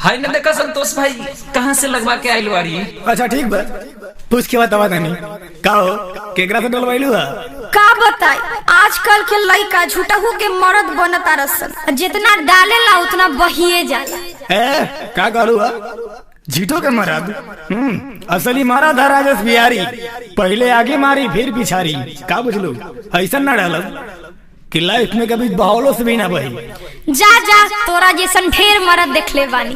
हाय न देखा संतोष भाई कहाँ से लगवा के आइल बारी। अच्छा ठीक बा, पूछ के बता तनी का हो केकरा से डलवाइलू है। का बताई आजकल के लइका झूठहू के मर्द बनता रसन, जितना डालेला उतना बहिए जाला। का कहलू है झीठो के मरद। असली मरद है राजेश बिहारी, पहले आगे मारी फिर पिछारी। का बुझलू ऐसा न डालब कि लाइफ में कभी बहौलो से भी ना बही। जा जा तोरा जैसन ढेर मर्द देख ले बानी।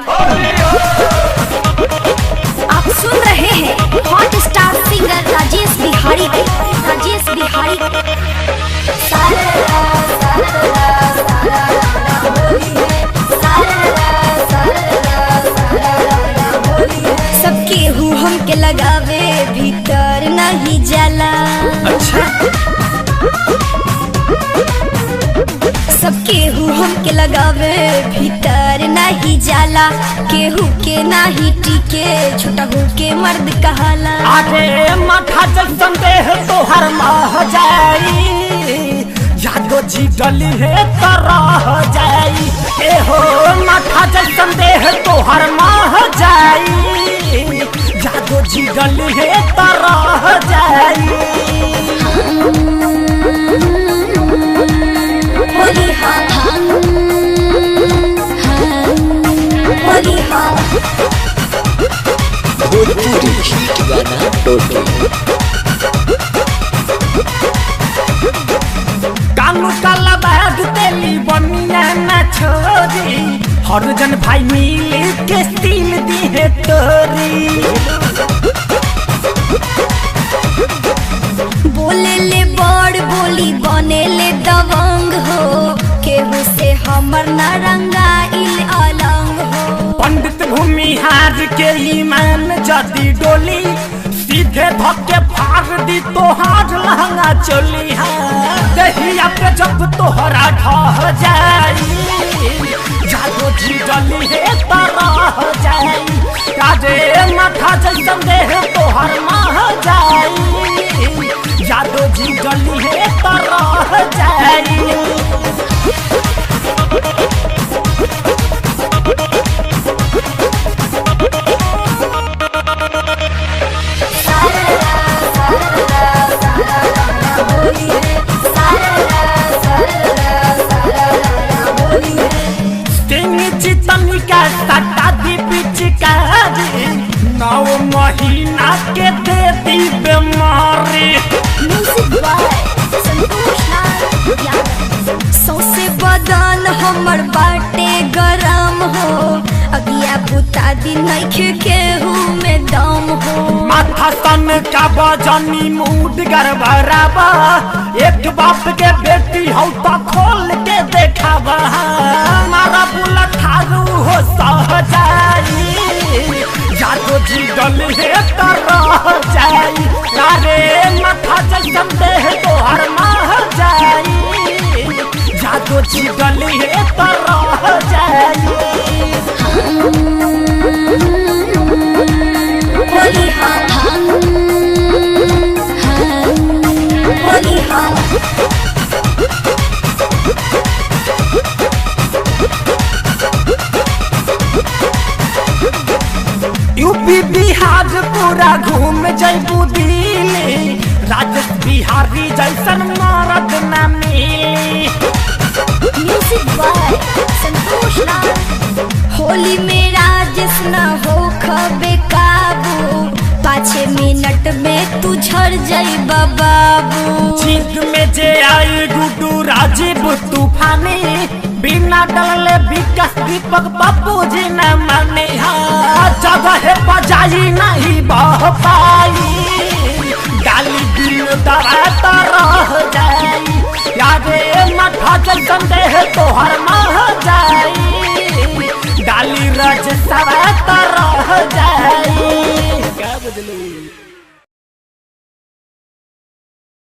आप सुन रहे हैं hot star singer Rajesh Bihari के। राजेश बिहारी सबके हु हमके लगावे भीतर नहीं जाला। अच्छा सबके हु हमके लगावे भीतर नहीं जाला, केहू के नाही टीके छुटहू के मर्द कहाला। आगे माथा जैसन देह तोहर मह जाई, जादो जी डली है तरह जाई। ए हो माथा जैसन देह तोहर मह जाई, जादो जी डली है तरह जाई। होली हाँ हाँ होली हाँ भोजपुरी हिट गाना टोटल। कानू काला बैग तेली बनिया न छोरी, हर जन भाई मिल के स्टील दी है तोरी। बोले ले बड़ बोली बने ले दबंग हो, केहू से हमर न रंगाइल अलंग हो। पंडित भूमिहार के ईमान जदी डोली, सीधे धक्के फाड़ दी तोहार लहंगा चोली। दहिया पे जब तोहरा ढह जाई, जादो जी डली है तरह जाई। काजे माथा जैसन देह तोहर मह जाई, जादो जी डली है तरह जाई। नौ महीना के देती बीमारी। सौसे बदन हमर बाटे गरम हो, अगिया बुता दिन नइखे केहू में दम हो। माथा सन का बजनी मूड गड़बड़ाबा, एक बाप के बेटी हो तो खोल के देखाबा। मारा बुला थारू हो सह जाई, जादो जी डली है तरह जाई। अरे माथा जैसन देह तोहर मह जाई, जादो जी डली है तरह जाई। होली हाँ हाँ होली हाँ यूपी बिहार पूरा घूम जैबू दिल्ली, राजेश बिहारी जैसन मरद न मिली। म्यूजिक बाय संतोष लाल। होली में राजेश न हो खबे काबू, 5 मिनट में तू झड़ जाइबा बाबू। जीत में जे आई गुड्डू राजीव तूफानी, बिना डरले विकास दीपक बाबू जी न माने। जगह बजाई नहीं बह पाई, गाली दिल दरा तरह जाई। यारे माथा जैसन देह तोहर मह जाई, गाली रज सवा तरह जाई। क्या बदलू